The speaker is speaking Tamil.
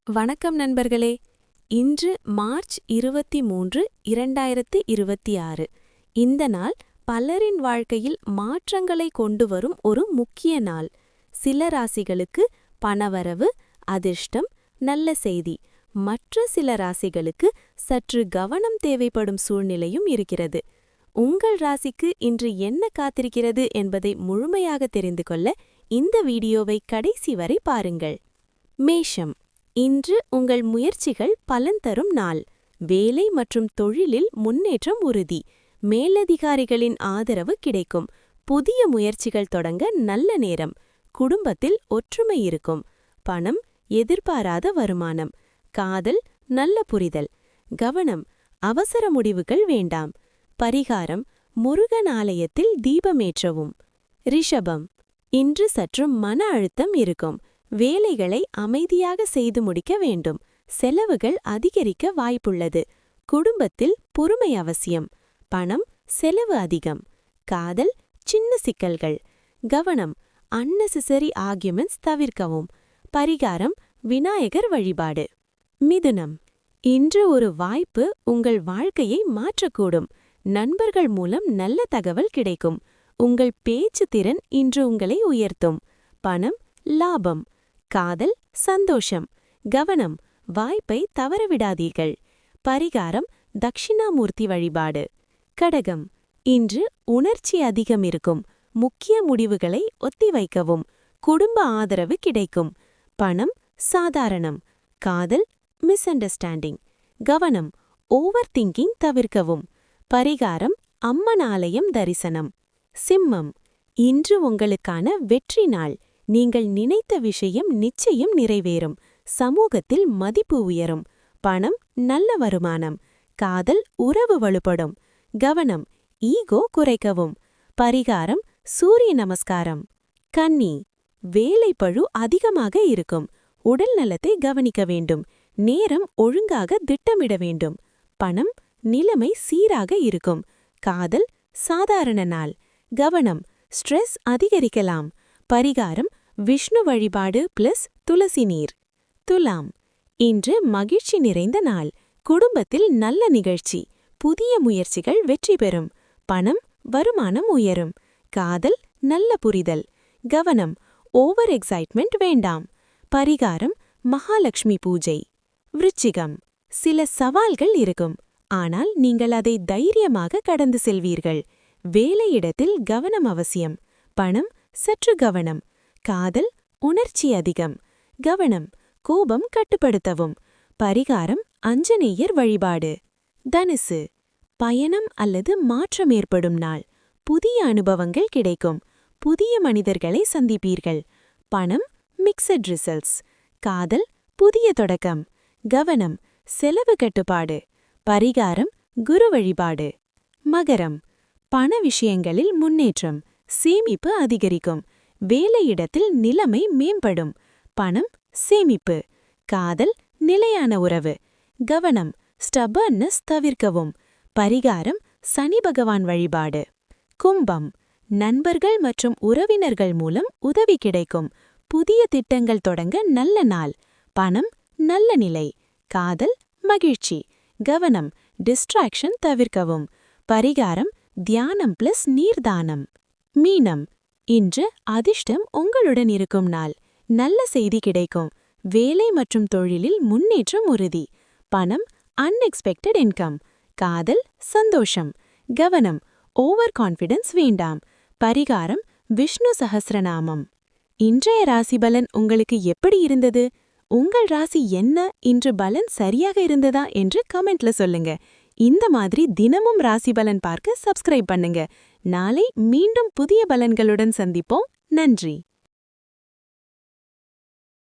வணக்கம் நண்பர்களே. இன்று மார்ச் 23, 2026. இந்த நாள் பலரின் வாழ்க்கையில் மாற்றங்களை கொண்டு வரும் ஒரு முக்கிய நாள். சில ராசிகளுக்கு பணவரவு, அதிர்ஷ்டம், நல்ல செய்தி. மற்ற சில ராசிகளுக்கு சற்று கவனம் தேவைப்படும் சூழ்நிலையும் இருக்கிறது. உங்கள் ராசிக்கு இன்று என்ன காத்திருக்கிறது என்பதை முழுமையாக தெரிந்து கொள்ள இந்த வீடியோவை கடைசி வரை பாருங்கள். மேஷம். இன்று உங்கள் முயற்சிகள் பலன் தரும் நாள். வேலை மற்றும் தொழிலில் முன்னேற்றம் உறுதி. மேலதிகாரிகளின் ஆதரவு கிடைக்கும். புதிய முயற்சிகள் தொடங்க நல்ல நேரம். குடும்பத்தில் ஒற்றுமை இருக்கும். பணம், எதிர்பாராத வருமானம். காதல், நல்ல புரிதல். கவனம், அவசர முடிவுகள் வேண்டாம். பரிகாரம், முருகன் ஆலயத்தில் தீபமேற்றவும். ரிஷபம். இன்று சற்று மன அழுத்தம் இருக்கும். வேலைகளை அமைதியாக செய்து முடிக்க வேண்டும். செலவுகள் அதிகரிக்க வாய்ப்புள்ளது. குடும்பத்தில் பொறுமை அவசியம். பணம், செலவு அதிகம். காதல், சின்ன சிக்கல்கள். கவனம், அன்னெசரி ஆர்கியூமெண்ட்ஸ் தவிர்க்கவும். பரிகாரம், விநாயகர் வழிபாடு. மிதுனம். இன்று ஒரு வாய்ப்பு உங்கள் வாழ்க்கையை மாற்றக்கூடும். நண்பர்கள் மூலம் நல்ல தகவல் கிடைக்கும். உங்கள் பேச்சு திறன் இன்று உங்களை உயர்த்தும். பணம், லாபம். காதல், சந்தோஷம். கவனம், வாய்ப்பை தவறவிடாதீர்கள். பரிகாரம், தக்ஷிணாமூர்த்தி வழிபாடு. கடகம். இன்று உணர்ச்சி அதிகம் இருக்கும். முக்கிய முடிவுகளை ஒத்திவைக்கவும். குடும்ப ஆதரவு கிடைக்கும். பணம், சாதாரணம். காதல், மிஸ் அண்டர்ஸ்டாண்டிங். கவனம், ஓவர் திங்கிங் தவிர்க்கவும். பரிகாரம், அம்மன் ஆலயம் தரிசனம். சிம்மம். இன்று உங்களுக்கான வெற்றி நாள். நீங்கள் நினைத்த விஷயம் நிச்சயம் நிறைவேறும். சமூகத்தில் மதிப்பு உயரும். பணம், நல்ல வருமானம். காதல், உறவு வலுப்படும். கவனம், ஈகோ குறைக்கவும். பரிகாரம், சூரிய நமஸ்காரம். கன்னி. வேலைப்பழு அதிகமாக இருக்கும். உடல் நலத்தை கவனிக்க வேண்டும். நேரம் ஒழுங்காக திட்டமிட வேண்டும். பணம், நிலைமை சீராக இருக்கும். காதல், சாதாரண நாள். கவனம், ஸ்ட்ரெஸ் அதிகரிக்கலாம். பரிகாரம், விஷ்ணு வழிபாடு + துளசி நீர். துலாம். இன்று மகிழ்ச்சி நிறைந்த நாள். குடும்பத்தில் நல்ல நிகழ்ச்சி. புதிய முயற்சிகள் வெற்றி பெறும். பணம், வருமானம் உயரும். காதல், நல்ல புரிதல். கவனம், ஓவர் எக்ஸைட்மெண்ட் வேண்டாம். பரிகாரம், மகாலட்சுமி பூஜை. விருச்சிகம். சில சவால்கள் இருக்கும். ஆனால் நீங்கள் அதை தைரியமாக கடந்து செல்வீர்கள். வேலையிடத்தில் கவனம் அவசியம். பணம், சற்று கவனம். காதல், உணர்ச்சி அதிகம். கவனம், கோபம் கட்டுப்படுத்தவும். பரிகாரம், ஆஞ்சநேயர் வழிபாடு. தனுசு. பயணம் அல்லது மாற்றம் ஏற்படும் நாள். புதிய அனுபவங்கள் கிடைக்கும். புதிய மனிதர்களை சந்திப்பீர்கள். பணம், மிக்சட் ரிசல்ட்ஸ். காதல், புதிய தொடக்கம். கவனம், செலவு கட்டுப்பாடு. பரிகாரம், குரு வழிபாடு. மகரம். பண விஷயங்களில் முன்னேற்றம். சேமிப்பு அதிகரிக்கும். வேலையிடத்தில் நிலைமை மேம்படும். பணம், சேமிப்பு. காதல், நிலையான உறவு. கவனம், ஸ்டபர்னஸ் தவிர்க்கவும். பரிகாரம், சனி பகவான் வழிபாடு. கும்பம். நண்பர்கள் மற்றும் உறவினர்கள் மூலம் உதவி கிடைக்கும். புதிய திட்டங்கள் தொடங்க நல்ல நாள். பணம், நல்ல நிலை. காதல், மகிழ்ச்சி. கவனம், டிஸ்ட்ராக்ஷன் தவிர்க்கவும். பரிகாரம், தியானம் + நீர்தானம். மீனம். இன்று அதிர்ஷ்டம் உங்களுடன் இருக்கும் நாள். நல்ல செய்தி கிடைக்கும். வேலை மற்றும் தொழிலில் முன்னேற்றம் உறுதி. பணம், அன்எக்ஸ்பெக்டட் இன்கம். காதல், சந்தோஷம். கவனம், ஓவர் கான்ஃபிடன்ஸ் வேண்டாம். பரிகாரம், விஷ்ணு சஹஸ்ரநாமம். இன்றைய ராசி பலன் உங்களுக்கு எப்படி இருந்தது? உங்கள் ராசி என்ன? இன்று பலன் சரியாக இருந்ததா என்று கமெண்ட்ல சொல்லுங்க. இந்த மாதிரி தினமும் ராசி பலன் பார்க்க சப்ஸ்கிரைப் பண்ணுங்க. நாளை மீண்டும் புதிய பலன்களுடன் சந்திப்போம். நன்றி.